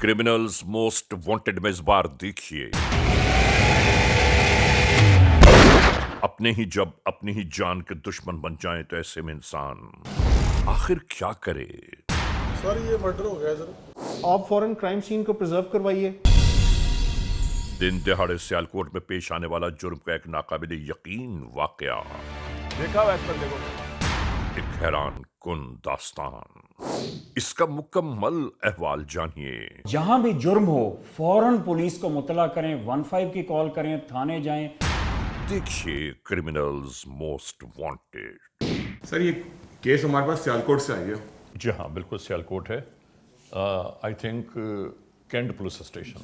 Criminals most wanted में इस बार देखिए जब अपनी ही जान के दुश्मन बन जाएं तो ऐसे में इंसान आखिर क्या करे। सर ये मर्डर हो गया सर। आप फौरन क्राइम सीन को प्रिजर्व करवाइए। दिन दहाड़े सियालकोट में पेश आने वाला जुर्म का एक नाकाबिले यकीन वाकया, देखा हुआ इस बंदे को? एक हैरान कुन दास्तान। इसका मुकम्मल अहवाल जानिए। जहां भी जुर्म हो फौरन पुलिस को मुतला करें, 15 की कॉल करें, थाने जाएं। देखिए क्रिमिनल्स मोस्ट वांटेड। सर ये केस हमारे पास सियालकोट से आई है। जी हाँ, बिल्कुल सियालकोट है। I think cantt police station.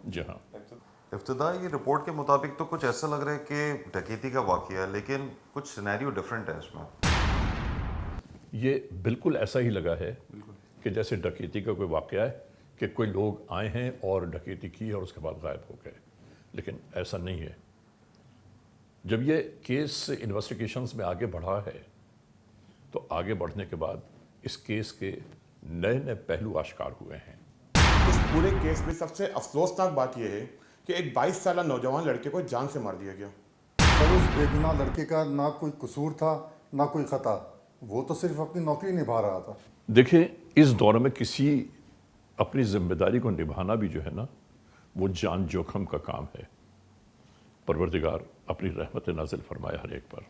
जी हाँ। इब्तिदाई रिपोर्ट के मुताबिक तो कुछ ऐसा लग रहा है कि डकैती का वाक़या है, लेकिन कुछ सिनेरियो डिफरेंट है इसमें। ये बिल्कुल ऐसा ही लगा है कि जैसे डकैती का कोई वाक़या है कि कोई लोग आए हैं और डकैती की और उसके बाद गायब हो गए, लेकिन ऐसा नहीं है। जब ये केस इन्वेस्टिगेशंस में आगे बढ़ा है तो आगे बढ़ने के बाद इस केस के नए नए पहलू आश्कार हुए हैं। इस पूरे केस में सबसे अफसोसनाक बात यह है कि एक 22 साल नौजवान लड़के को जान से मार दिया गया। सर उस बेगुनाह लड़के का ना कोई कसूर था ना कोई खता, वो तो सिर्फ अपनी नौकरी निभा रहा था। देखिए, इस दौर में किसी अपनी जिम्मेदारी को निभाना भी जो है ना, वो जान जोखम का काम है। परवरदिगार अपनी रहमत नाजिल फरमाए हर एक पर।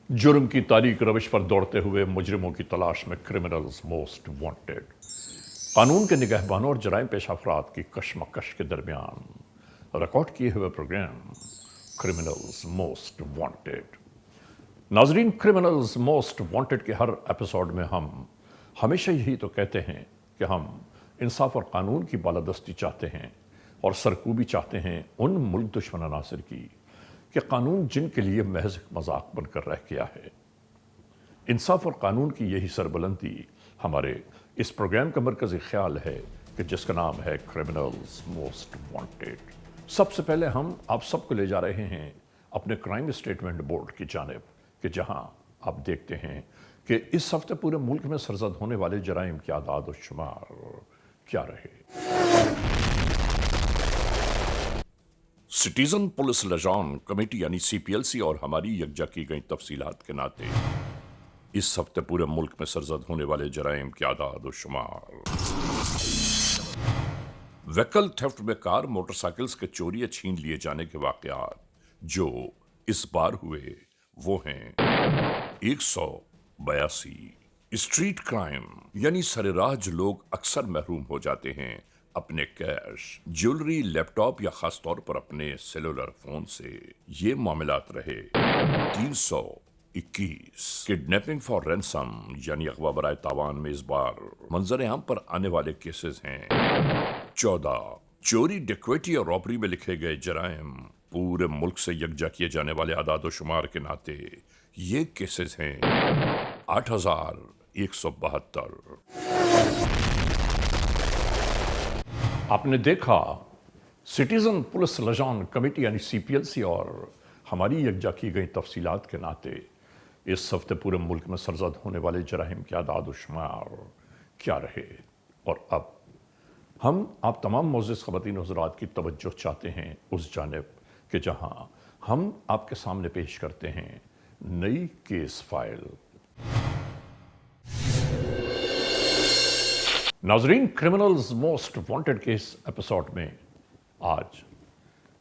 जुर्म की तारीक रविश पर दौड़ते हुए मुजरिमों की तलाश में क्रिमिनल्स मोस्ट वांटेड। कानून के निगहबानों और जराइम पेशा अफराद की कशमकश के दरमियान रिकॉर्ड किए हुए प्रोग्राम क्रिमिनल्स मोस्ट वांटेड। नाजरीन, क्रिमिनल्स मोस्ट वांटेड के हर एपिसोड में हम हमेशा यही तो कहते हैं कि हम इंसाफ और कानून की बालादस्ती चाहते हैं और सरकूबी चाहते हैं उन मुल्क दुश्मन अनासिर की कि कानून जिनके लिए महज मजाक बनकर रह गया है। इंसाफ और कानून की यही सरबुलंदी हमारे इस प्रोग्राम का मरकजी ख्याल है कि जिसका नाम है क्रिमिनल्स मोस्ट वांटेड। सबसे पहले हम आप सबको ले जा रहे हैं अपने क्राइम स्टेटमेंट बोर्ड की जानिब, कि जहां आप देखते हैं कि इस हफ्ते पूरे मुल्क में सरजद होने वाले जराइम की आदाद और शुमार क्या रहे। सिटीजन पुलिस लजान कमेटी यानी CPLC और हमारी यकजा की गई तफसीलात के नाते इस हफ्ते पूरे मुल्क में सरजद होने वाले जराइम की आदाद और शुमार। व्हीकल थेफ्ट में कार मोटरसाइकिल्स के चोरी या छीन लिए जाने के वाकयात जो इस बार हुए वो हैं 182। स्ट्रीट क्राइम यानी सरेराह जो लोग अक्सर महरूम हो जाते हैं अपने कैश, ज्वेलरी, लैपटॉप या खास तौर पर अपने सेलुलर फोन से। ये मामलात रहे 321। किडनैपिंग फॉर रैंसम यानी अगवा बराए तावान में इस बार मंजर आम पर आने वाले केसेस हैं 14। चोरी, डकैती और रॉबरी में लिखे गए जराइम पूरे मुल्क से यकजा किए जाने वाले आदाद शुमार के नाते ये केसेस हैं 8172। आपने देखा सिटीजन पुलिस लजान कमेटी यानी CPLC और हमारी यकजा की गई तफसीलात के नाते इस हफ्ते पूरे मुल्क में सरजद होने वाले जराइम के आदाद शुमार क्या रहे। और अब हम आप तमाम मोअज़्ज़िज़ ख़वातीन हज़रात की तवज्जो चाहते हैं उस जानिब कि जहां हम आपके सामने पेश करते हैं नई केस फाइल। नाजरीन, क्रिमिनल्स मोस्ट वांटेड के इस एपिसोड में आज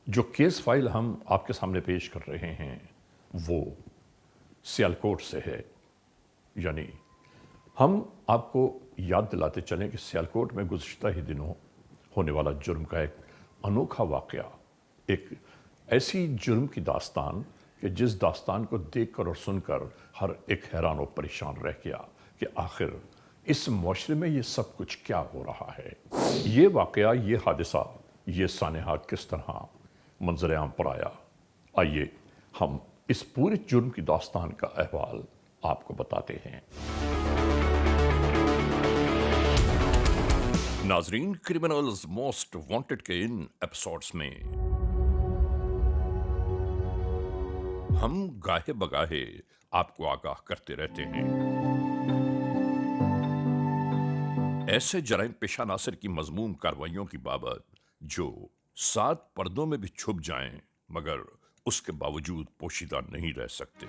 जो केस फाइल हम आपके सामने पेश कर रहे हैं वो सियालकोट से है। यानी हम आपको याद दिलाते चलें कि सियालकोट में गुज़श्ता ही दिनों होने वाला जुर्म का एक अनोखा वाक़या, एक ऐसी जुर्म की दास्तान कि जिस दास्तान को देखकर और सुनकर हर एक हैरान और परेशान रह गया कि आखिर इस मुआशरे में ये सब कुछ क्या हो रहा है। ये वाक़या, ये हादसा, ये सानेहा किस तरह मंजर आम पर आया, आइए हम इस पूरे जुर्म की दास्तान का अहवाल आपको बताते हैं। नाजरीन, क्रिमिनल्स मोस्ट वांटेड के इन एपिसोड्स में हम गाहे बगाहे आपको आगाह करते रहते हैं ایسے جرائم پیشہ عناصر کی مذموم کارروائیوں کی بابت جو 7 پردوں میں بھی چھپ جائیں مگر اس کے باوجود پوشیدہ نہیں رہ سکتے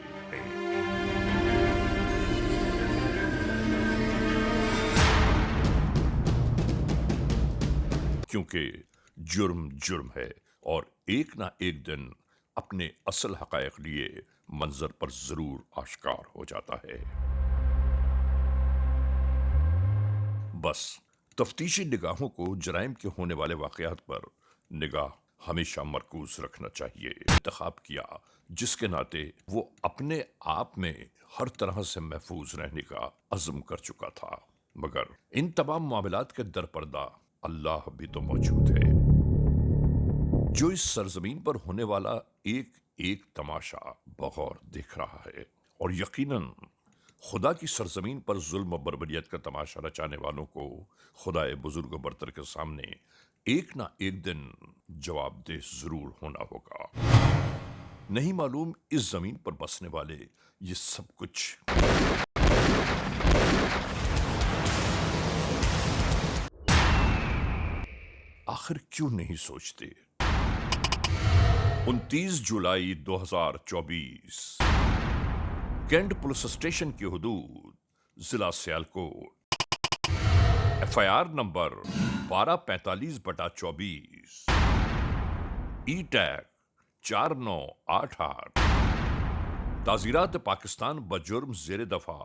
کیونکہ جرم جرم ہے اور ایک نہ ایک دن اپنے اصل حقائق لیے منظر پر ضرور آشکار ہو جاتا ہے. بس تفتیشی نگاہوں کو جرائم کے ہونے والے واقعات پر نگاہ ہمیشہ مرکوز رکھنا چاہیے. انتخاب کیا جس کے ناطے وہ اپنے آپ میں ہر طرح سے محفوظ رہنے کا عزم کر چکا تھا، مگر ان تمام معاملات کے درپردہ اللہ بھی تو موجود ہے جو اس سرزمین پر ہونے والا ایک ایک تماشا بغور دیکھ رہا ہے، اور یقیناً خدا کی سرزمین پر ظلم و بربریت کا تماشا رچانے والوں کو خدائے بزرگ و برتر کے سامنے ایک نہ ایک دن جواب دہ ضرور ہونا ہوگا. نہیں معلوم اس زمین پر بسنے والے یہ سب کچھ آخر کیوں نہیں سوچتے؟ 29 جولائی 2024 کینٹ پولیس اسٹیشن کی حدود ضلع سیالکوٹ، FIR نمبر 1245/24 ای ٹیگ 4988 تعزیرات پاکستان بجرم زیر دفعہ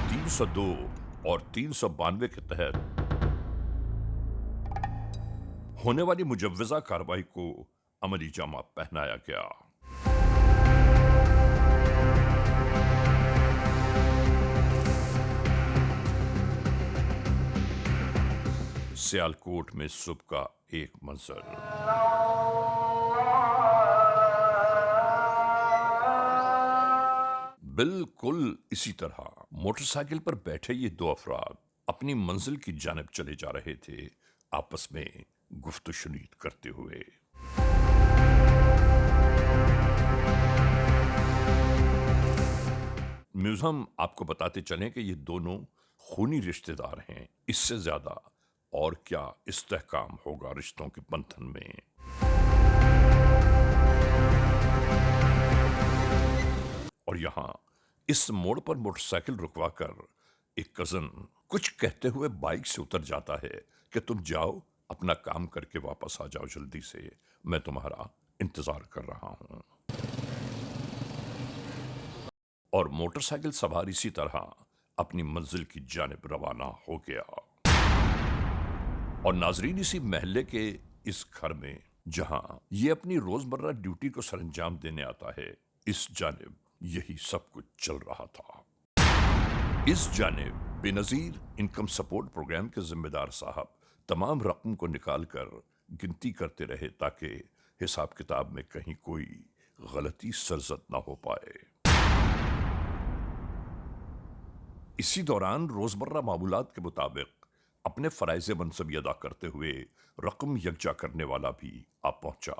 302 اور 392 کے تحت ہونے والی مجوزہ کارروائی کو عملی جامہ پہنایا گیا. سیالکوٹ میں صبح کا ایک منظر. بالکل اسی طرح موٹر سائیکل پر بیٹھے یہ 2 افراد اپنی منزل کی جانب چلے جا رہے تھے، آپس میں گفت و شنید کرتے ہوئے. میوزیم آپ کو بتاتے چلیں کہ یہ دونوں خونی رشتہ دار ہیں. اس سے زیادہ اور کیا استحکام ہوگا رشتوں کے بندھن میں. اور یہاں اس موڑ پر موٹر سائیکل رکوا کر ایک کزن کچھ کہتے ہوئے بائک سے اتر جاتا ہے کہ تم جاؤ اپنا کام کر کے واپس آ جاؤ جلدی سے، میں تمہارا انتظار کر رہا ہوں. اور موٹر سائیکل سوار اسی طرح اپنی منزل کی جانب روانہ ہو گیا. اور ناظرین، اسی محلے کے اس گھر میں جہاں یہ اپنی روزمرہ ڈیوٹی کو سر انجام دینے آتا ہے، اس جانب یہی سب کچھ چل رہا تھا. اس جانب بے نظیر انکم سپورٹ پروگرام کے ذمہ دار صاحب تمام رقم کو نکال کر گنتی کرتے رہے تاکہ حساب کتاب میں کہیں کوئی غلطی سرزد نہ ہو پائے. اسی دوران روزمرہ معمولات کے مطابق اپنے فرائض منصبی ادا کرتے ہوئے رقم یکجا کرنے والا بھی آ پہنچا.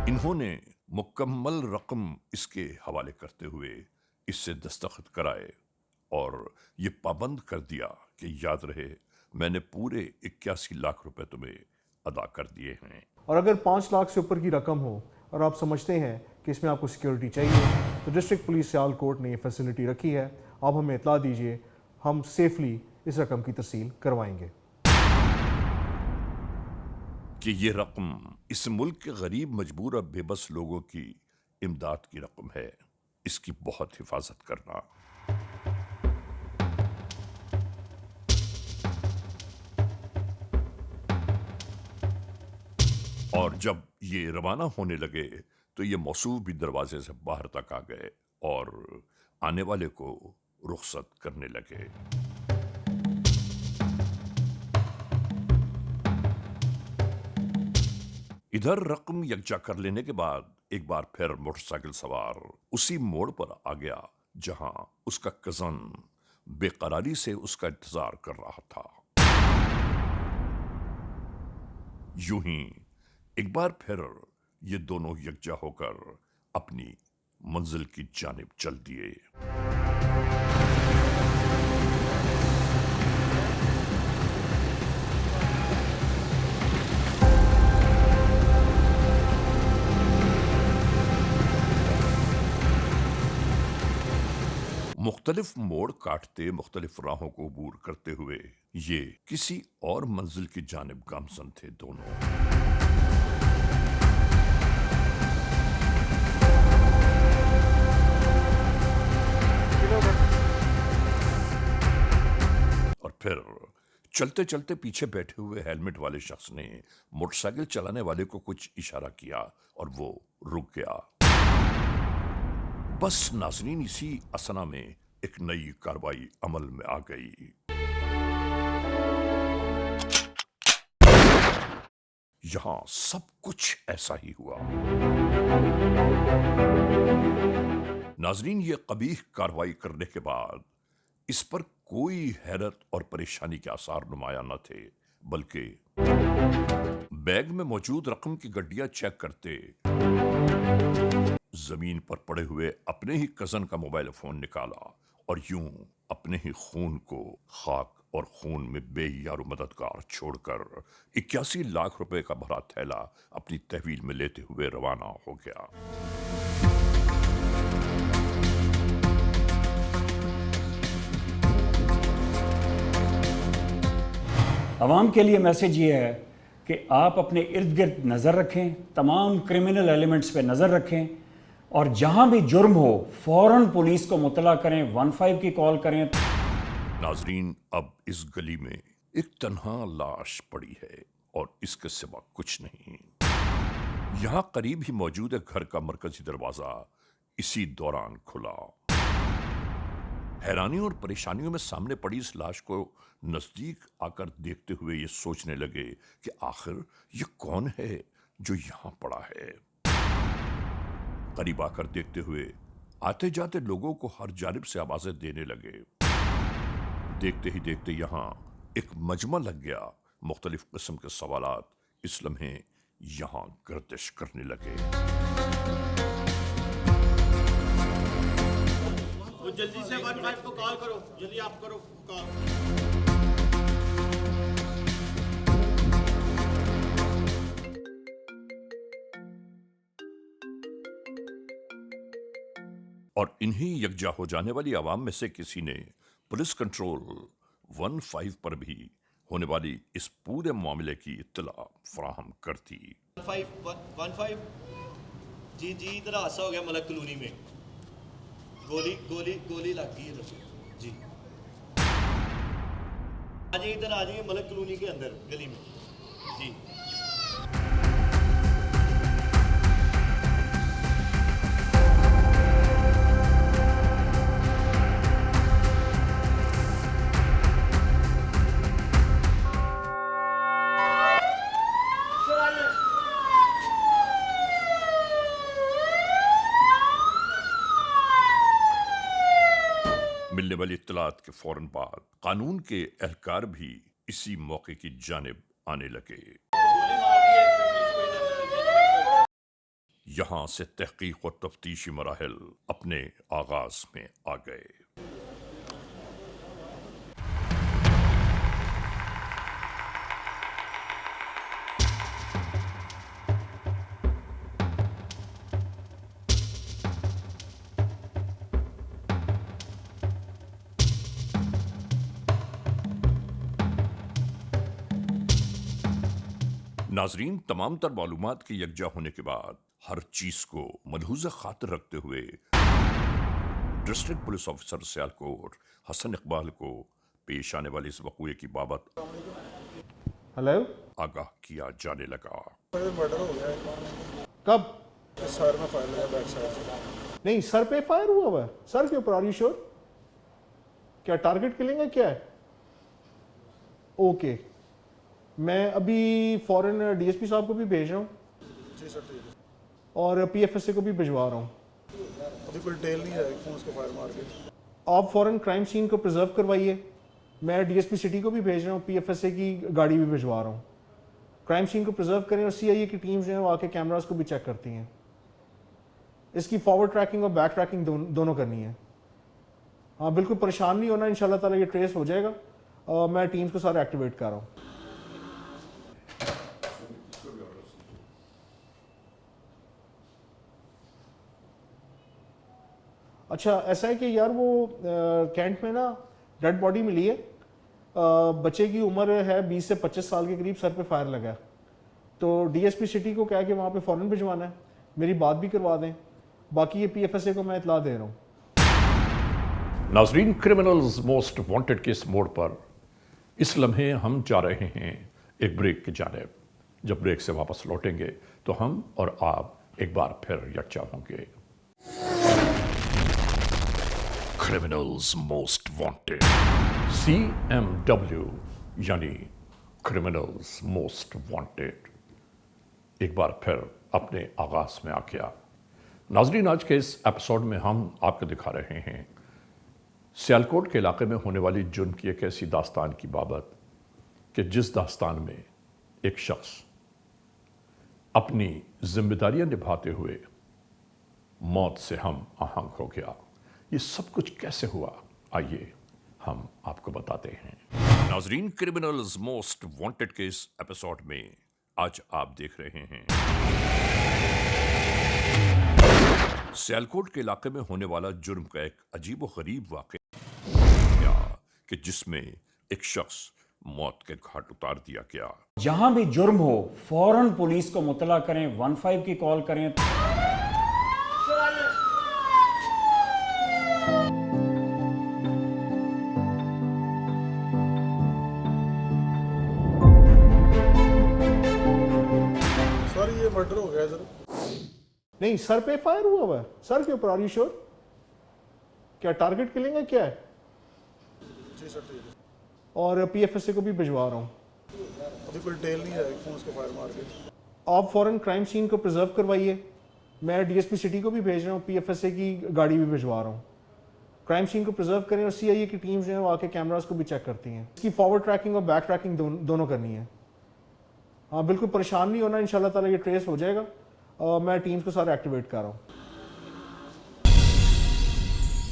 انہوں نے مکمل رقم اس کے حوالے کرتے ہوئے اس سے دستخط کرائے اور یہ پابند کر دیا کہ یاد رہے میں نے پورے 81 لاکھ روپے تمہیں ادا کر دیے ہیں. اور اگر 5 لاکھ سے اوپر کی رقم ہو اور آپ سمجھتے ہیں کہ اس میں آپ کو سیکیورٹی چاہیے تو ڈسٹرکٹ پولیس سیالکوٹ نے یہ فیسلٹی رکھی ہے. آپ ہمیں اطلاع دیجئے، ہم سیفلی اس رقم کی ترسیل کروائیں گے. کہ یہ رقم اس ملک کے غریب مجبور اور بے بس لوگوں کی امداد کی رقم ہے، اس کی بہت حفاظت کرنا. اور جب یہ روانہ ہونے لگے تو یہ موصوف بھی دروازے سے باہر تک آ گئے اور آنے والے کو رخصت کرنے لگے. ادھر رقم یکجا کر لینے کے بعد ایک بار پھر موٹر سائیکل سوار اسی موڑ پر آ گیا جہاں اس کا کزن بے قراری سے اس کا انتظار کر رہا تھا۔ یوں ہی ایک بار پھر یہ دونوں یکجا ہو کر اپنی منزل کی جانب چل دیے۔ مختلف موڑ کاٹتے مختلف راہوں کو عبور کرتے ہوئے یہ کسی اور منزل کی جانب گامزن تھے دونوں۔ اور پھر چلتے چلتے پیچھے بیٹھے ہوئے ہیلمٹ والے شخص نے موٹر سائیکل چلانے والے کو کچھ اشارہ کیا اور وہ رک گیا۔ بس ناظرین، اسی اسنا میں ایک نئی کارروائی عمل میں آ گئی۔ یہاں سب کچھ ایسا ہی ہوا۔ ناظرین، یہ قبیح کارروائی کرنے کے بعد اس پر کوئی حیرت اور پریشانی کے آثار نمایاں نہ تھے، بلکہ بیگ میں موجود رقم کی گڈیاں چیک کرتے زمین پر پڑے ہوئے اپنے ہی کزن کا موبائل فون نکالا اور یوں اپنے ہی خون کو خاک اور خون میں بے یار و مددگار چھوڑ کر 81 لاکھ روپے کا بھرا تھیلا اپنی تحویل میں لیتے ہوئے روانہ ہو گیا۔ عوام کے لیے میسج یہ ہے کہ آپ اپنے ارد گرد نظر رکھیں، تمام کرمنل ایلیمنٹس پہ نظر رکھیں، اور جہاں بھی جرم ہو فوراً پولیس کو مطلع کریں، 15 کی کال کریں۔ ناظرین، اب اس گلی میں ایک تنہا لاش پڑی ہے اور اس کے سوا کچھ نہیں۔ یہاں قریب ہی موجود گھر کا مرکزی دروازہ اسی دوران کھلا۔ حیرانیوں اور پریشانیوں میں سامنے پڑی اس لاش کو نزدیک آ کر دیکھتے ہوئے یہ سوچنے لگے کہ آخر یہ کون ہے جو یہاں پڑا ہے۔ قریب آ کر دیکھتے ہوئے آتے جاتے لوگوں کو ہر جانب سے آوازیں دینے لگے۔ دیکھتے ہی دیکھتے یہاں ایک مجمع لگ گیا۔ مختلف قسم کے سوالات اس لمحے یہاں گردش کرنے لگے۔ جلدی سے 15 کو کال کرو، جلدی آپ کرو کال۔ اور انہی یکجا ہو جانے والی عوام میں سے کسی نے پولیس کنٹرول 15 پر بھی ہونے والی اس پورے معاملے کی اطلاع فراہم کر دی۔ 15 جی ادھر حادثہ ہو گیا ملک کلونی میں، گولی لگ گئی ادھر جی۔ ادھر آ جائیے ملک کلونی کے اندر گلی میں جی۔ ملنے والی اطلاعات کے فوراً بعد قانون کے اہلکار بھی اسی موقع کی جانب آنے لگے۔ یہاں سے تحقیق اور تفتیشی مراحل اپنے آغاز میں آ گئے۔ ناظرین، تمام تر معلومات کے یکجا ہونے کے بعد ہر چیز کو ملحوظ خاطر رکھتے ہوئے ڈسٹرکٹ پولیس آفیسر سیالکوٹ حسن اقبال کو پیش آنے والے اس وقوعے کی بابت ہلو، آگاہ کیا جانے لگا۔ کب؟ سر میں فائر لگا بیک سائڈ سے۔ نہیں، سر پہ فائر ہوا ہوا ہے؟ سر کے اوپر؟ آر یو شور؟ کیا ٹارگٹ کلنگ ہے کیا ہے؟ اوکے، میں ابھی فوراً ڈی ایس پی صاحب کو بھی بھیج رہا ہوں۔ जी सर ठीक है। और पीएफएसए को भी भिजवा रहा हूँ। अभी कोई डिटेल नहीं है फोन को फायर मार के। आप फ़ौरन क्राइम सीन को प्रिजर्व करवाइए। मैं डीएसपी सिटी को भी भेज रहा हूँ, पीएफएसए की गाड़ी भी भिजवा रहा हूँ। क्राइम सीन को प्रिजर्व करें और सीआईए की टीम्स जो है वो आके कैमरास को भी चेक करती हैं। इसकी फॉरवर्ड ट्रैकिंग और बैक ट्रैकिंग दोनों करनी है। हाँ, बिल्कुल परेशान नहीं होना, इंशाल्लाह ताला ये ट्रेस हो जाएगा। मैं टीम्स को सारे एक्टिवेट कर रहा हूँ। अच्छा, ऐसा है कि यार वो कैंट में ना डेड बॉडी मिली है। बच्चे की उम्र है 20 से 25 साल के करीब, सर पे फायर लगा है। तो डीएसपी सिटी को कह के वहाँ पे फ़ौरन भिजवाना है, मेरी बात भी करवा दें। बाकी ये पीएफएसए को मैं इतला दे रहा हूँ। नाजरीन, criminals most wanted case mode पर इस लम्हे हम जा रहे हैं एक ब्रेक की जानिब। जब ब्रेक से वापस लौटेंगे तो हम और आप एक बार फिर यकजा होंगे। क्रिमिनल्स मोस्ट वांटेड, CMW यानी क्रिमिनल्स मोस्ट वांटेड एक बार फिर अपने आगाज में आ गया। नाजरीन, आज के इस एपिसोड में हम आपको दिखा रहे हैं सियालकोट के इलाके में होने वाली जुर्म की एक ऐसी दास्तान की बाबत कि जिस दास्तान में एक शख्स अपनी जिम्मेदारियां निभाते हुए मौत से हम आहंग हो गया। ये सब कुछ कैसे हुआ, आइए हम आपको बताते हैं। नाजरीन, क्रिमिनल्स मोस्ट वांटेड के इस एपिसोड में आज आप देख रहे हैं सियालकोट के इलाके में होने वाला जुर्म का एक अजीब व गरीब वाक़या कि जिसमें एक शख्स मौत के घाट उतार दिया गया। जहां भी जुर्म हो फौरन पुलिस को मुतला करें, 15 की कॉल करें। सर ये मर्डर हो गया सर। नहीं, सर पे फायर हुआ है, सर के ऊपर। Are you sure? क्या टारगेट किलिंग है, क्या है? जी सर ठीक है। और पीएफएसए को भी भिजवा रहा हूँ। अभी कोई डिटेल नहीं है फोन को फायर मार के। आप फ़ौरन क्राइम सीन को प्रिजर्व करवाइए। मैं डीएसपी सिटी को भी भेज रहा हूँ, पीएफएसए की गाड़ी भी भिजवा रहा हूँ। क्राइम सीन को प्रिजर्व करें और सीआईए की टीम्स जो है वो आके कैमरास को भी चेक करती हैं। इसकी फॉरवर्ड ट्रैकिंग और बैक ट्रैकिंग दोनों करनी है। हाँ, बिल्कुल परेशान नहीं होना, इंशाल्लाह ताला ये ट्रेस हो जाएगा। मैं टीम्स को सारे एक्टिवेट कर रहा हूँ।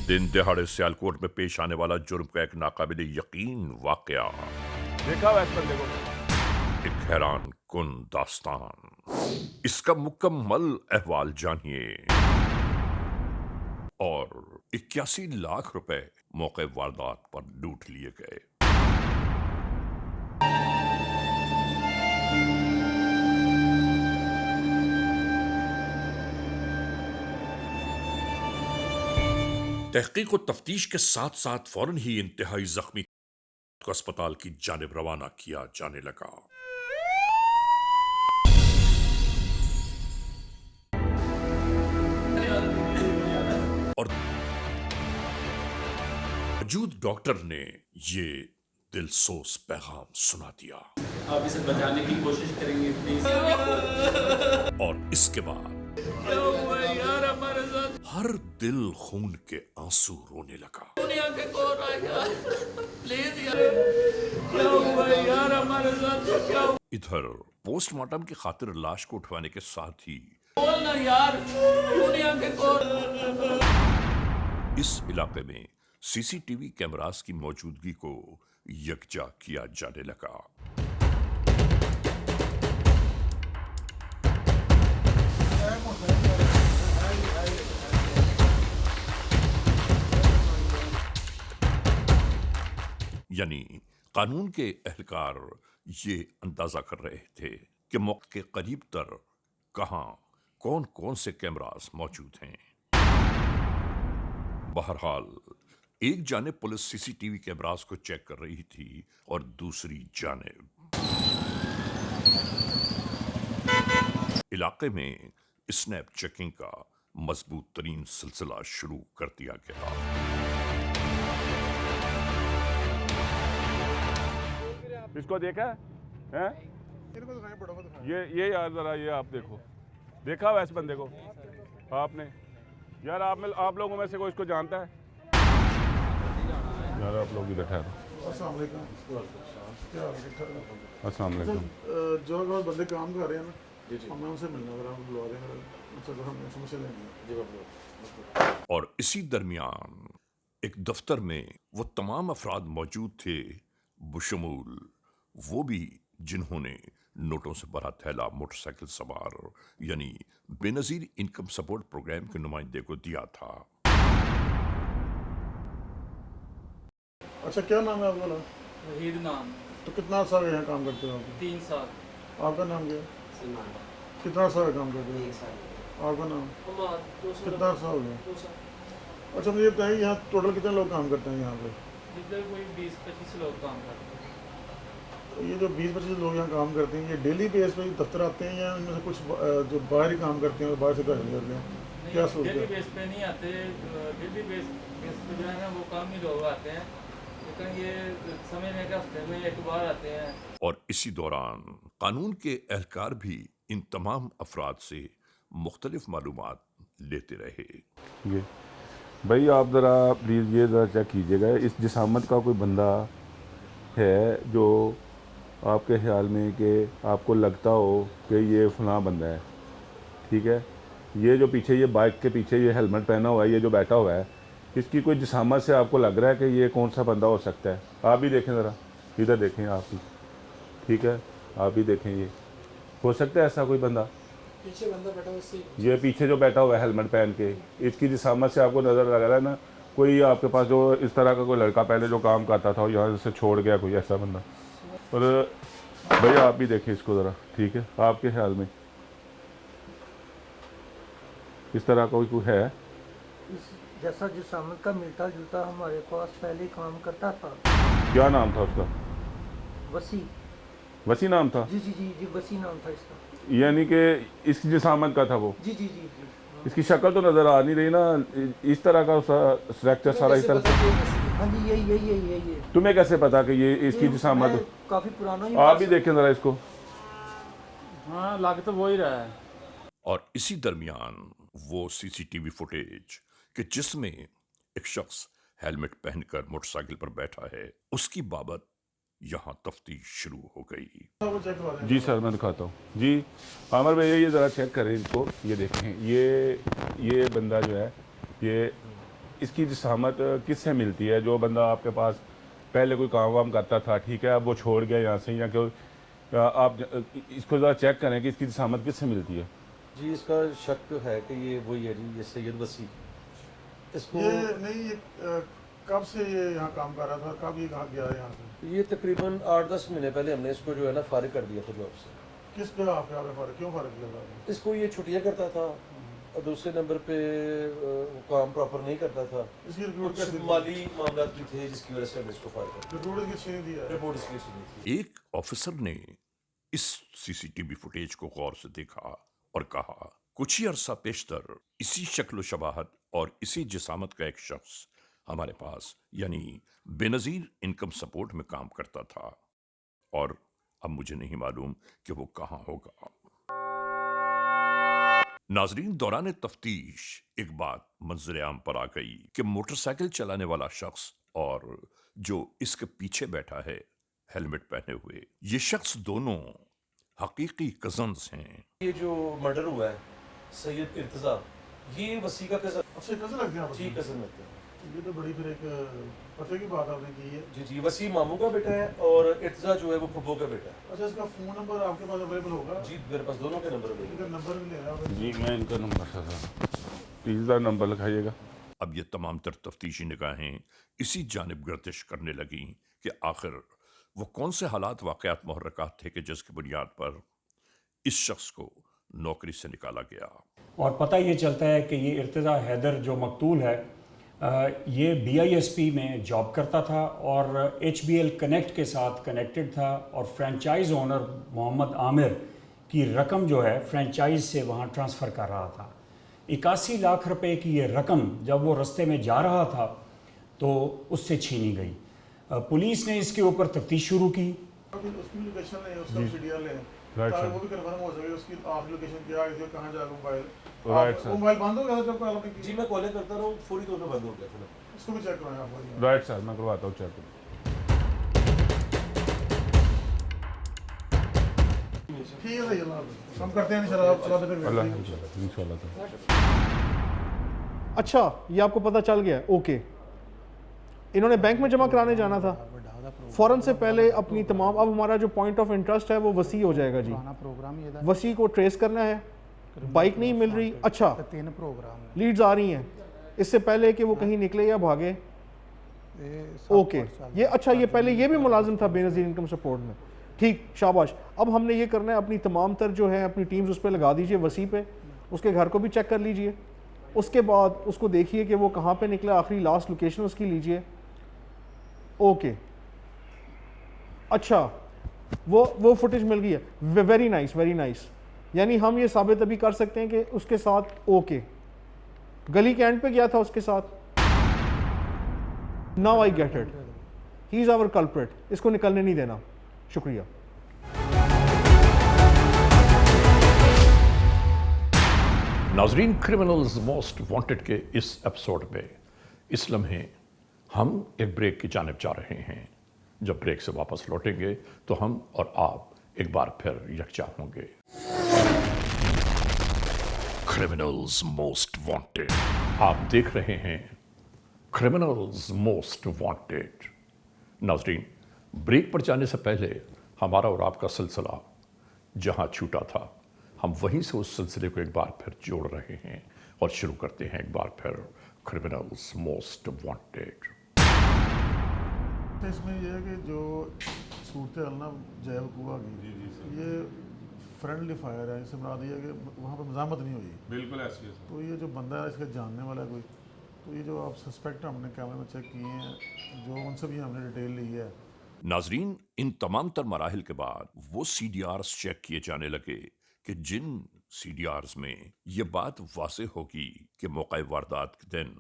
दिन दहाड़े सियालकोट में पेश आने वाला जुर्म का एक नाकाबिले यकीन वाकया। देखा वैसे बंदे को। एक हैरान कुन दास्तान। इसका मुकम्मल अहवाल जानिए। और 81 लाख रुपए मौके वारदात पर लूट लिए गए। तहकीक और तफ्तीश के साथ साथ फौरन ही इंतहाई जख्मी को अस्पताल की जानिब रवाना किया जाने लगा। और मौजूद डॉक्टर ने ये दिलसोज पैगाम सुना दिया। आप इसे बचाने की कोशिश करेंगे प्लीज। और इसके बाद हर दिल खून के आंसू रोने लगा। दुनिया के कौन आएगा प्लीज यार, क्या हुआ यार हमारे साथ, क्या हुआ? इधर पोस्टमार्टम की खातिर लाश को उठवाने के साथ ही बोलना यार, दुनिया के कौन। इस इलाके में सीसीटीवी कैमरास की मौजूदगी को यकजा किया जाने लगा। यानी कानून के एहलकार ये अंदाजा कर रहे थे कि मौके के करीब तर कहां कौन कौन से कैमरास मौजूद हैं। बहरहाल एक जानिब पुलिस सीसीटीवी कैमरास को चेक कर रही थी और दूसरी जानिब इलाके में स्नैप चेकिंग का मजबूत तरीन सिलसिला शुरू कर दिया गया। इसको देखा है? ये यार जरा ये आप देखो, देखा हुआ इस बंदे को आपने? यार आप लोगों में से कोई इसको जानता है? यार आप लोग इधर ठहरो। अस्सलाम वालेकुम। क्या हाल है? ठीक ठाक है? अस्सलाम वालेकुम। जो अगर बंदे काम कर रहे हैं ना, हमें उनसे मिलना, अगर आप बुला दें, उनसे अगर हमें समस्या लेंगे। और इसी दरमियान एक दफ्तर में वो तमाम अफराद मौजूद थे, बशमूल वो भी जिन्होंने नोटों से भरा थैला मोटरसाइकिल सवार यानी बेनजीर इनकम सपोर्ट प्रोग्राम के नुमाइंदे को दिया था। अच्छा, क्या नाम है आपका? वहीद नाम। तो कितना अर्सा हो गया यहाँ काम करते हो आप? 3 साल। आपका नाम क्या है? सलमान। कितना अर्सा हो गया काम करते हो? 1 साल। आपका नाम? हमारा 2 साल। कितना अर्सा हो गया? 2 साल। अच्छा, मुझे ये बताइए यहाँ टोटल कितने लोग काम करते हैं यहाँ पे? इधर कोई 20-25 लोग काम करते हैं। तो ये जो 20-25 लोग यहाँ काम करते हैं, ये डेली बेस पे दफ्तर आते हैं या इनमें से कुछ जो बाहर ही काम करते हैं और बाहर से घर नहीं करते हैं? क्या नहीं, सोचते डेली हैं? बेस पे नहीं आते। डेली बेस पे जो है ना वो काम ही लोग आते हैं, लेकिन ये समझने के हफ्ते में एक बार आते हैं। और इसी दौरान कानून के एहलकार भी इन तमाम अफराद से मुख्तलिफ मालूमात लेते रहे। ये भाई आप ज़रा प्लीज़ ये ज़रा चेक कीजिएगा, इस जिसामत का कोई बंदा है जो आपके ख्याल में कि आपको लगता हो कि ये फ़लाँ बंदा है, ठीक है? ये जो पीछे ये बाइक के पीछे ये हेलमेट पहना हुआ है, ये जो बैठा हुआ है, इसकी कोई जिसामत से आपको लग रहा है कि ये कौन सा बंदा हो सकता है? आप भी देखें ज़रा, इधर देखें आप भी, ठीक है? आप भी देखें, ये हो सकता है ऐसा कोई बंदा? पीछे बंदा बैठा हुआ, ये पीछे जो बैठा हुआ है हेलमेट पहन के, इसकी जिसामत से आपको नज़र लग रहा है ना कोई आपके पास जो इस तरह का कोई लड़का पहले जो काम करता था यहाँ से छोड़ गया कोई ऐसा बंदा? और भैया आप भी देखें इसको ज़रा, ठीक है? आपके ख्याल में इस तरह का कोई है? जैसा जिसामत का मिलता जुलता हमारे पास पहले काम करता था। क्या नाम था उसका? वसी। वसी नाम था? जी जी जी जी, वसी नाम था इसका। यानी कि इसकी जिसामत का था वो? जी जी जी जी। इसकी शक्ल तो नज़र आ नहीं रही ना, इस तरह का स्ट्रक्चर सारा इस तरह से। हाँ जी, यही। तुम्हें कैसे पता कि ये इसकी जिसामत? काफ़ी पुराना ही। आप भी देखें ज़रा इसको। हाँ, लग तो वो ही रहा है। और इसी दरमियान वो सीसीटीवी फुटेज कि जिसमें एक शख्स हेलमेट पहनकर मोटरसाइकिल पर बैठा है, उसकी बाबत यहाँ तफ्तीश शुरू हो गई। जी सर, मैं दिखाता हूँ जी। आमिर भैया ये ज़रा चेक करें इसको, ये देखें, ये बंदा जो है, ये इसकी जिसामत किससे मिलती है? जो बंदा आपके पास पहले कोई काम वाम करता था, ठीक है, अब वो छोड़ गया यहाँ से, या क्यों? आप इसको ज़रा चेक करें कि इसकी जिसामत किससे मिलती है। जी, इसका शक है कि ये वही है जी, ये सैयद वसी। इसको ये नहीं, ये कब से ये यहाँ काम कर रहा था, कब ये कहाँ गया है यहाँ से? ये तकरीबन 8-10 महीने पहले हमने इसको जो है ना फारिग कर दिया था जॉब से। किस पे आप यहाँ पे फारिग, क्यों फारिग किया था? इसको ये छुट्टियाँ करता था और दूसरे नंबर पे वो काम प्रॉपर नहीं करता था। इसकी रिपोर्ट कुछ माली मामला भी थे जिसकी वजह से हमने इसको फारिग कर दिया। रिपोर्ट किसने दिया है? रिपोर्ट इसकी सुनी थी। एक ऑफिसर ने इस सीसीटीवी फुटेज को गौर से देखा और कहा, कुछ ही अरसा पेशतर इसी शक्ल शबाहत और इसी जिसामत का एक शख्स हमारे पास यानी बेनजीर इनकम सपोर्ट में काम करता था, और अब मुझे नहीं मालूम कि वो कहाँ होगा। नाजरीन, दौरान तफ्तीश एक बात मंजर आम पर आ गई कि मोटरसाइकिल चलाने वाला शख्स और जो इसके पीछे बैठा है हेलमेट पहने हुए, ये शख्स दोनों हकीकी कजन्स हैं। ये जो मर्डर हुआ है सैयद इर्तजा, ये वसी का कज़न। अच्छा, कज़न लगते हैं आप? जी, कज़न लगते हैं। ये तो बड़ी फिर एक पते की बात आपने की है। जी जी, वसी मामू का बेटा है और इर्तजा जो है वो फुफो का बेटा है। अच्छा, इसका फ़ोन नंबर आपके पास अवेलेबल होगा? जी, मेरे पास दोनों के नंबर अवेलेबल। इनका नंबर भी ले रहा हूँ जी, मैं इनका नंबर प्लीज़ ज़रा नंबर लिखाइएगा। अब ये तमाम तर तफ्तीशी निगाहें इसी जानिब गर्दिश करने लगीं कि आखिर वो कौन से हालात वाक़यात मुहर्रकात थे कि जिसकी बुनियाद पर इस शख्स को नौकरी से निकाला गया। और पता ये चलता है कि ये इर्तिज़ा हैदर जो मकतूल है, ये BISP में जॉब करता था और HBL कनेक्ट के साथ कनेक्टेड था, और फ्रेंचाइज़ ओनर मोहम्मद आमिर की रकम जो है फ्रेंचाइज़ से वहाँ ट्रांसफ़र कर रहा था। 81 लाख रुपए की ये रकम जब वो रास्ते में जा रहा था तो उससे छीनी गई। पुलिस ने इसके ऊपर तफ्तीश शुरू की। उसकी लोकेशन है, उसका सीडीआर है, Right, تاکہ sir. وہ بھی کنفرم ہو سکے اس کی آخری لوکیشن کیا ہے, کہاں جا کے موبائل. Right, sir. وہ موبائل بند ہو گیا تھا جب کال آپ نے کی؟ جی میں کالیں کرتا رہا ہوں, فوری طور پہ بند ہو گیا تھا. اس کو بھی چیک کرائیں آپ. رائٹ سر, میں کرواتا ہوں چیک. ٹھیک ہے صحیح, اللہ حافظ. ہم کرتے ہیں انشاءاللہ. اللہ حافظ انشاءاللہ. اچھا یہ آپ کو پتہ چل گیا, اوکے. انہوں نے بینک میں جمع کرانے جانا تھا, فوراً سے پہلے اپنی تمام, اب ہمارا جو پوائنٹ آف انٹرسٹ ہے وہ وسیع ہو جائے گا جی. وسیع کو ٹریس کرنا ہے, بائک نہیں مل رہی, اچھا لیڈز آ رہی ہیں, اس سے پہلے کہ وہ کہیں نکلے یا بھاگے. اوکے یہ اچھا, یہ پہلے یہ بھی ملازم تھا بے نظیر انکم سپورٹ میں, ٹھیک, شاباش. اب ہم نے یہ کرنا ہے, اپنی تمام تر جو ہے اپنی ٹیمز اس پہ لگا دیجئے, وسیع پہ, اس کے گھر کو بھی چیک کر لیجئے, اس کے بعد اس کو دیکھیے کہ وہ کہاں پہ نکلا, آخری لاسٹ لوکیشن اس کی لیجئے. اوکے اچھا وہ فوٹیج مل گئی ہے, ویری نائس ویری نائس. یعنی ہم یہ ثابت ابھی کر سکتے ہیں کہ اس کے ساتھ اوکے گلی کے اینڈ پہ گیا تھا اس کے ساتھ. Now I get it, he is our culprit, اس کو نکلنے نہیں دینا. شکریہ. ناظرین, کرمنلز موسٹ وانٹڈ کے اس ایپیسوڈ میں اس لمحے ہم ایک بریک کی جانب جا رہے ہیں. جب بریک سے واپس لوٹیں گے تو ہم اور آپ ایک بار پھر یکجا ہوں گے. کرمنلز موسٹ وانٹڈ, آپ دیکھ رہے ہیں کرمنلز موسٹ وانٹڈ. ناظرین, بریک پر جانے سے پہلے ہمارا اور آپ کا سلسلہ جہاں چھوٹا تھا, ہم وہیں سے اس سلسلے کو ایک بار پھر جوڑ رہے ہیں اور شروع کرتے ہیں ایک بار پھر کرمنلز موسٹ وانٹڈ. اس میں یہ ہے کہ جو صورتحال نا جے وقوع کی, یہ فرینڈلی فائر ہے. اس سے مراد یہ ہے کہ وہاں پہ مزاحمت نہیں ہوئی. بالکل ایسی ہے. تو یہ جو بندہ ہے اس کا جاننے والا ہے کوئی, تو یہ جو آپ سسپیکٹ ہم نے کیمرے میں چیک کیے ہیں, جو ان سے بھی ہم نے ڈیٹیل لی ہے. ناظرین, ان تمام تر مراحل کے بعد وہ سی ڈی آرز چیک کیے جانے لگے کہ جن سی ڈی آرز میں یہ بات واضح ہوگی کہ موقع واردات کے دن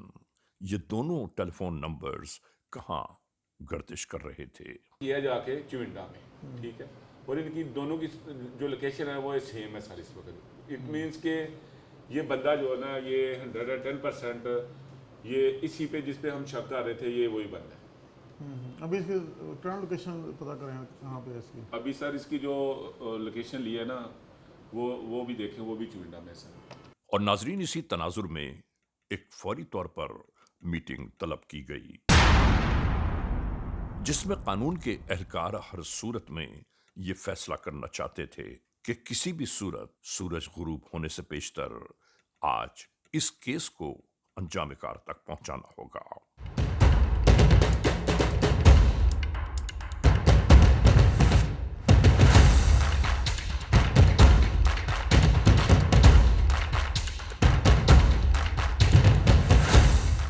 یہ دونوں ٹیلی فون نمبرز کہاں گردش کر رہے تھے. کیا جا کے چونڈا میں, ٹھیک ہے, اور ان کی دونوں کی جو لوکیشن ہے وہ سیم ہے سر اس وقت. اٹ مینس کہ یہ بندہ جو ہے نا, یہ 110% یہ اسی پہ جس پہ ہم شک کر رہے تھے یہ وہی بندہ ہے. ابھی اس کی کرنٹ لوکیشن پتہ کریں کہاں پہ ہے اس کی. ابھی سر اس کی جو لوکیشن لی ہے نا وہ بھی دیکھیں, وہ بھی چونڈا میں سر. اور ناظرین, اسی تناظر میں ایک فوری طور پر میٹنگ طلب کی گئی جس میں قانون کے اہلکار ہر صورت میں یہ فیصلہ کرنا چاہتے تھے کہ کسی بھی صورت سورج غروب ہونے سے پیشتر آج اس کیس کو انجام کار تک پہنچانا ہوگا.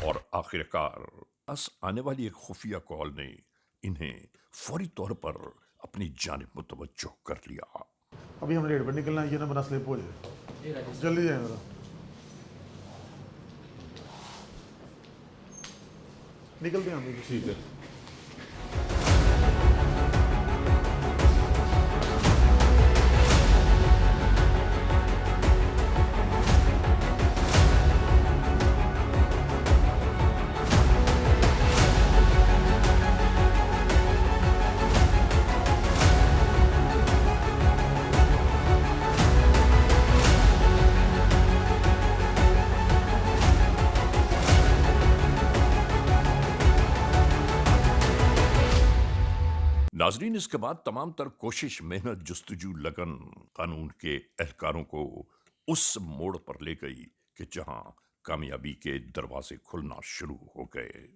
اور آخرکار اس آنے والی ایک خفیہ کال نے انہیں فوری طور پر اپنی جانب متوجہ کر لیا. ابھی ہم ریٹ پر نکلنا ہے, یہ نمبر سلپ ہو جائے, جلدی جائیں ذرا. نکلتے ہیں ہم. ٹھیک ہے. ناظرین, اس کے بعد تمام تر کوشش, محنت, جستجو, لگن قانون کے اہلکاروں کو اس موڑ پر لے گئی کہ جہاں کامیابی کے دروازے کھلنا شروع ہو گئے.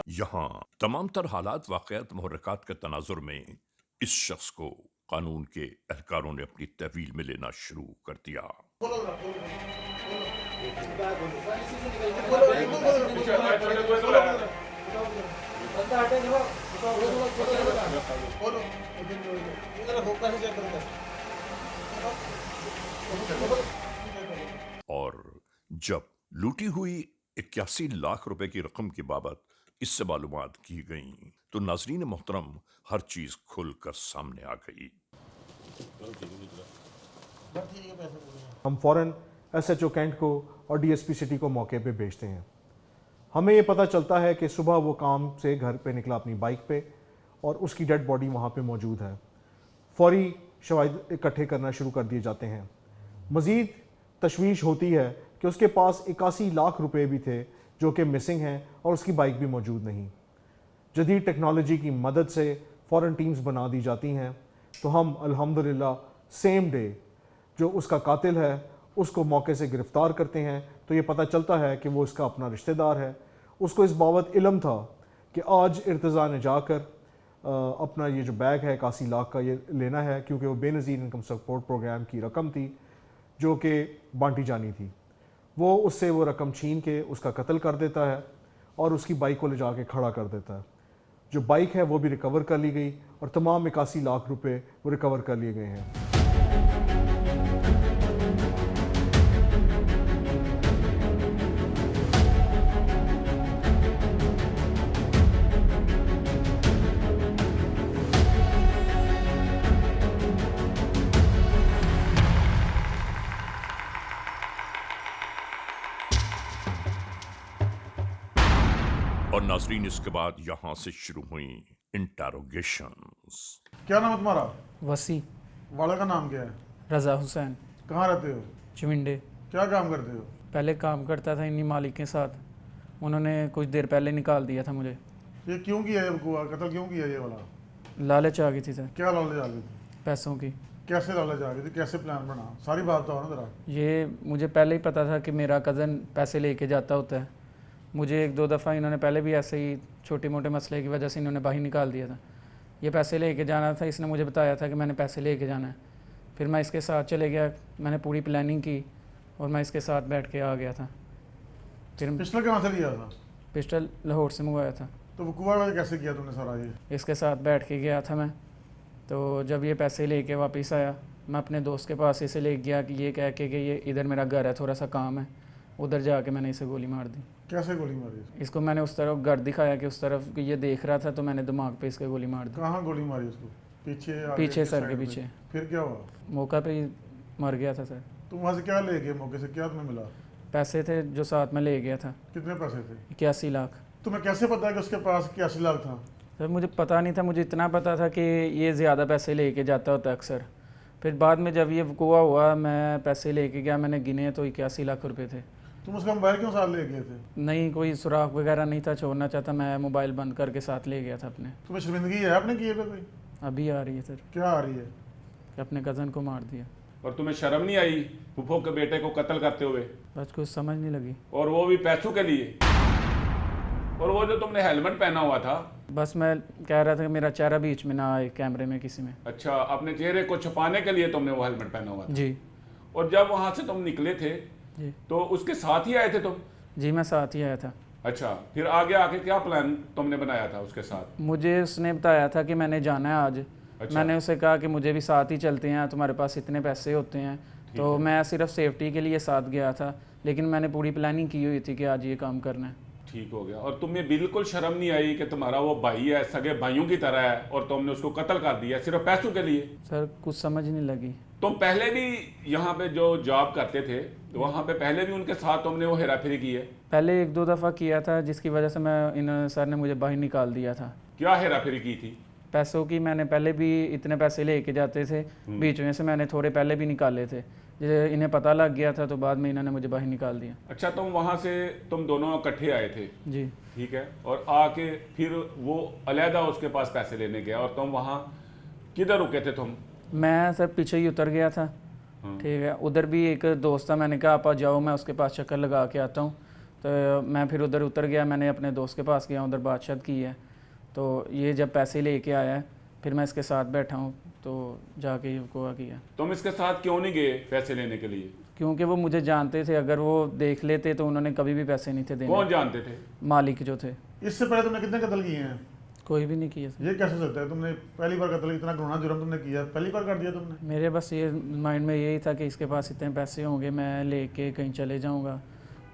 یہاں تمام تر حالات, واقعات, محرکات کے تناظر میں इस शख्स को कानून के एहलकारों ने अपनी तहवील में लेना शुरू कर दिया। और जब लूटी हुई 81 लाख रुपए की रकम की बाबत इससे मालूमात की गई तो नाजरीन मोहतरम हर चीज खुलकर सामने आ गई। हम फ़ौरन SHO कैंट को और DSP सिटी को मौके पे भेजते हैं। हमें ये पता चलता है कि सुबह वो काम से घर पे निकला अपनी बाइक पे और उसकी डेड बॉडी वहाँ पे मौजूद है। फौरी शवाहिद इकट्ठे करना शुरू कर दिए जाते हैं। मज़ीद तशवीश होती है कि उसके पास 81 लाख रुपए भी थे जो कि मिसिंग हैं और उसकी बाइक भी मौजूद नहीं। जदीद टेक्नोलॉजी की मदद से फ़ौरन टीम्स बना दी जाती हैं तो हम अल्हम्दुलिल्लाह सेम डे जो उसका कातिल है उसको मौके से गिरफ़्तार करते हैं। तो ये पता चलता है कि वो इसका अपना रिश्तेदार है। उसको इस बाबत इल्म था कि आज इर्तज़ा ने जाकर अपना ये जो बैग है 81 लाख का ये लेना है, क्योंकि वो बेनज़ीर इनकम सपोर्ट प्रोग्राम की रकम थी जो कि बांटी जानी थी। वो उससे वो रकम छीन के उसका कत्ल कर देता है और उसकी बाइक को ले जाके खड़ा कर देता है। जो बाइक है वो भी रिकवर कर ली गई और तमाम 81 लाख रुपए वो रिकवर कर लिए गए हैं। और नाजरीन इसके बाद यहाँ से शुरू हुई इंटेरोगेशंस। क्या नाम है तुम्हारा? वसी। वाले का नाम क्या है? रज़ा हुसैन। कहाँ रहते हो? चविंडे। क्या काम करते हो? पहले काम करता था इन्हीं मालिक के साथ, उन्होंने कुछ देर पहले निकाल दिया था मुझे। ये क्यों किया है कत्ल क्यों किया ये वाला? लालच आ गई थी सर। क्या लालच आ गई थी? पैसों की। कैसे लालच आ गई थी? कैसे प्लान बना? सारी बात बताओ ना जरा। ये मुझे पहले ही पता था कि मेरा कज़न पैसे लेके जाता होता है। मुझे एक दो दफ़ा इन्होंने पहले भी ऐसे ही छोटे मोटे मसले की वजह से इन्होंने बाहर निकाल दिया था। ये पैसे लेके जाना था, इसने मुझे बताया था कि मैंने पैसे लेके जाना है। फिर मैं इसके साथ चले गया, मैंने पूरी प्लानिंग की और मैं इसके साथ बैठ के आ गया था। फिर पिस्टल कहाँ से लिया था? पिस्टल लाहौर से मंगवाया था। तो वकूआ वाले कैसे किया तुमने सारा ये? इसके साथ बैठ के गया था मैं। तो जब ये पैसे लेके वापस आया, मैं अपने दोस्त के पास इसे ले गया कि ये कह के कि ये इधर मेरा घर है, थोड़ा सा काम है। उधर जाके मैंने इसे गोली मार दी। कैसे गोली मारी? इसको मैंने उस तरफ घर दिखाया कि उस तरफ कि ये देख रहा था, तो मैंने दिमाग पे इसके गोली मार दी। कहाँ गोली मारी उसको? पीछे आगे, पीछे सर के साइड में? पीछे। फिर क्या हुआ? मौका पे ही मर गया था सर। तुम वहाँ से क्या ले गए? मौके से क्या तुम्हें मिला? पैसे थे जो साथ में ले गया था। कितने पैसे थे? 81 लाख। तुम्हें कैसे पता है कि उसके पास 81 लाख था? सर मुझे पता नहीं था, मुझे इतना पता था कि ये ज़्यादा पैसे लेके जाता होता अक्सर। फिर बाद में जब ये वकूआ हुआ, मैं पैसे लेके गया, मैंने गिने तो 81 लाख रुपए थे। तुम उसका मोबाइल क्यों साथ ले गए थे? नहीं, कोई सुराख वगैरह नहीं था, छोड़ना चाहता, मैं मोबाइल बंद करके साथ ले गया था अपने। तुम्हें शर्मिंदगी है अपने किए पे कोई? अभी आ रही है सर। क्या आ रही है? कि अपने कज़न को मार दिया। और तुम्हें शर्म नहीं आई फूफो के बेटे को कत्ल करते हुए? बस कुछ समझ नहीं लगी। और वो भी पैसों के लिए? और वो जो तुमने हेलमेट पहना हुआ था? बस मैं कह रहा था कि मेरा चेहरा बीच में ना आए कैमरे में किसी में। अच्छा, अपने चेहरे को छुपाने के लिए तुमने वो हेलमेट पहना हुआ था? जी। और जब वहाँ से तुम निकले थे जी तो उसके साथ ही आए थे तुम? जी मैं साथ ही आया था। अच्छा, फिर आगे आके क्या प्लान तुमने बनाया था उसके साथ? मुझे उसने बताया था कि मैंने जाना है आज। अच्छा। मैंने उसे कहा कि मुझे भी साथ ही चलते हैं, तुम्हारे पास इतने पैसे होते हैं। तो मैं सिर्फ सेफ्टी के लिए साथ गया था, लेकिन मैंने पूरी प्लानिंग की हुई थी कि आज ये काम करना है। ठीक हो गया। और तुम्हें बिल्कुल शर्म नहीं आई कि तुम्हारा वो भाई है, सगे भाइयों की तरह है, और तुमने उसको कत्ल कर दिया सिर्फ पैसों के लिए? सर कुछ समझ नहीं लगी। तुम पहले भी यहाँ पे जो जॉब करते थे वहाँ पे पहले भी उनके साथ तुमने वो हेराफेरी की है? पहले एक दो दफ़ा किया था, जिसकी वजह से मैं इन सर ने मुझे बाहर निकाल दिया था। क्या हेराफेरी की थी? पैसों की। मैंने पहले भी इतने पैसे लेके जाते थे, बीच में से मैंने थोड़े पहले भी निकाले थे। जैसे इन्हें पता लग गया था तो बाद में इन्होंने मुझे बाहर निकाल दिया। अच्छा, तुम वहाँ से तुम दोनों इकट्ठे आए थे? जी। ठीक है। और आके फिर वो अलहदा उसके पास पैसे लेने गया, और तुम वहाँ किधर रुके थे तुम? मैं सर पीछे ही उतर गया था। ठीक है। उधर भी एक दोस्त था, मैंने कहा आप जाओ, मैं उसके पास चक्कर लगा के आता हूँ। तो मैं फिर उधर उतर गया, मैंने अपने दोस्त के पास गया, उधर बातचीत की है। तो ये जब पैसे लेके आया है, پھر میں اس کے ساتھ بیٹھا ہوں تو جا کے یہ ہوا کیا. تم اس کے ساتھ کیوں نہیں گئے پیسے لینے کے لیے؟ کیونکہ وہ مجھے جانتے تھے, اگر وہ دیکھ لیتے تو انہوں نے کبھی بھی پیسے نہیں تھے دینے. کون جانتے تھے؟ مالک جو تھے. اس سے پہلے تم نے کتنے قتل کیے ہیں؟ کوئی بھی نہیں کیا. یہ کیسے سکتا ہے؟ تم نے پہلی بار قتل, اتنا گناہ جرم تم نے کیا, پہلی بار کر دیا تم نے؟ میرے بس یہ مائنڈ میں یہی تھا کہ اس کے پاس اتنے پیسے ہوں گے, میں لے کے کہیں چلے جاؤں گا,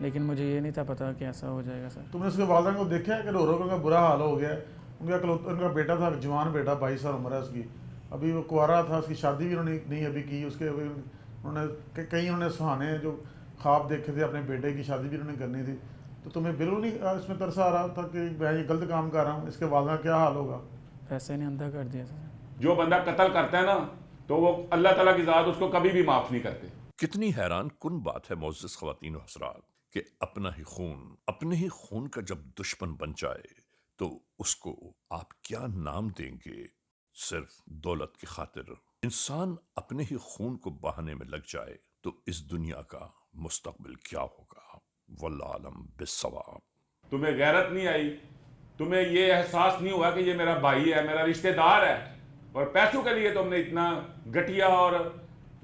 لیکن مجھے یہ نہیں تھا پتا کہ ایسا ہو جائے گا. سر تم نے اس کے والدین کو دیکھا ہے کہ رو ان کا برا حال ہو گیا ہے؟ ان کا بیٹا تھا, جوان بیٹا, 22 سال عمر ہے اس کی, ابھی وہ کنوارا تھا, اس کی شادی بھی انہوں نے نہیں ابھی کی. اس کے انہوں نے کئی انہوں نے سہانے جو خواب دیکھے تھے, اپنے بیٹے کی شادی بھی انہوں نے کرنی تھی. تو تمہیں بالکل نہیں اس میں ترس آ رہا تھا کہ میں یہ غلط کام کر رہا ہوں, اس کے والدین کا کیا حال ہوگا؟ پیسے نے اندھا کر دیا. جو بندہ قتل کرتا ہے نا تو وہ اللہ تعالیٰ کی ذات اس کو کبھی بھی معاف نہیں کرتے. کتنی حیران کن بات ہے معزز خواتین و حضرات کہ اپنے ہی خون کا جب دشمن بن جائے تو اس کو آپ کیا نام دیں گے؟ صرف دولت کی خاطر انسان اپنے ہی خون کو بہانے میں لگ جائے تو اس دنیا کا مستقبل کیا ہوگا؟ واللہ عالم بالصواب. تمہیں غیرت نہیں آئی؟ تمہیں یہ احساس نہیں ہوا کہ یہ میرا بھائی ہے, میرا رشتہ دار ہے, اور پیسوں کے لیے تم نے اتنا گھٹیا اور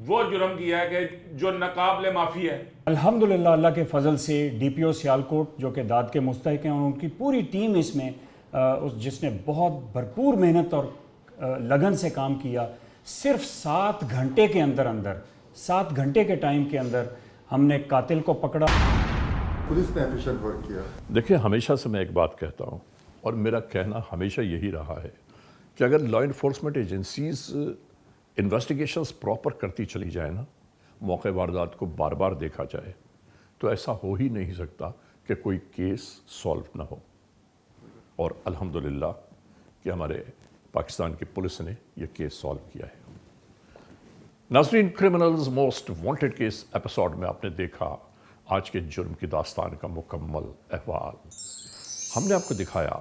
وہ جرم کیا ہے کہ جو ناقابل معافی ہے؟ الحمدللہ اللہ کے فضل سے ڈی پی او سیالکوٹ جو کہ داد کے مستحق ہیں, اور ان کی پوری ٹیم اس میں جس نے بہت بھرپور محنت اور لگن سے کام کیا, صرف 7 گھنٹے کے اندر 7 گھنٹے کے ٹائم کے اندر ہم نے قاتل کو پکڑا. پولیس نے ایفیشینٹ ورک کیا. دیکھیں, ہمیشہ سے میں ایک بات کہتا ہوں, اور میرا کہنا ہمیشہ یہی رہا ہے کہ اگر law enforcement agencies investigations proper کرتی چلی جائے نا, موقع واردات کو بار بار دیکھا جائے, تو ایسا ہو ہی نہیں سکتا کہ کوئی کیس سالو نہ ہو. اور الحمدللہ کہ ہمارے پاکستان کی پولیس نے یہ کیس سالو کیا ہے. ناظرین, criminals most wanted case episode میں آپ نے دیکھا آج کے جرم کی داستان کا مکمل احوال. ہم نے آپ کو دکھایا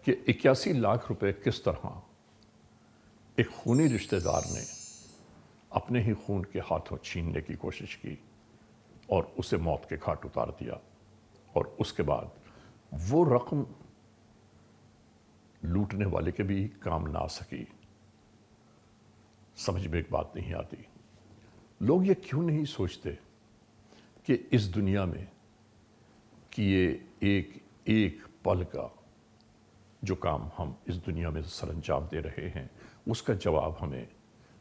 کہ 81 لاکھ روپے کس طرح ایک خونی رشتہ دار نے اپنے ہی خون کے ہاتھوں چھیننے کی کوشش کی اور اسے موت کے گھاٹ اتار دیا, اور اس کے بعد وہ رقم لوٹنے والے کے بھی کام نہ آ سکی. سمجھ میں ایک بات نہیں آتی, لوگ یہ کیوں نہیں سوچتے کہ اس دنیا میں کیے ایک پل کا جو کام ہم اس دنیا میں سر انجام دے رہے ہیں, اس کا جواب ہمیں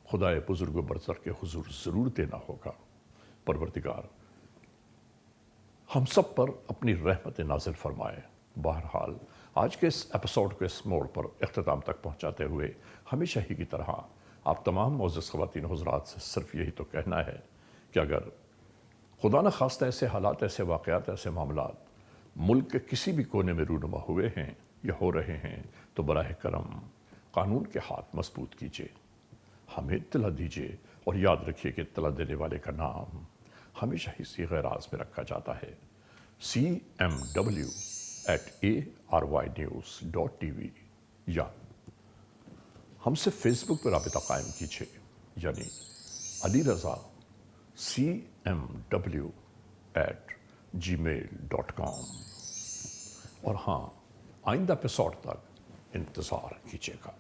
خدائے بزرگ و برتر کے حضور ضرور دینا ہوگا. پروردگار ہم سب پر اپنی رحمت نازل فرمائے. بہرحال آج کے اس ایپیسوڈ کو اس موڑ پر اختتام تک پہنچاتے ہوئے ہمیشہ ہی کی طرح آپ تمام معزز خواتین و حضرات سے صرف یہی تو کہنا ہے کہ اگر خدا نہ خواستہ ایسے حالات, ایسے واقعات, ایسے معاملات ملک کے کسی بھی کونے میں رونما ہوئے ہیں یا ہو رہے ہیں, تو براہ کرم قانون کے ہاتھ مضبوط کیجیے, ہمیں اطلاع دیجیے, اور یاد رکھیے کہ اطلاع دینے والے کا نام ہمیشہ ہی صیغہ راز میں رکھا جاتا ہے. cmw@arYnews.tv یا ہم سے فیس بک پر رابطہ قائم کیجیے, یعنی علی رضا cmw@gmail.com. اور ہاں, آئندہ ایپیسوڈ تک انتظار کیجیے گا.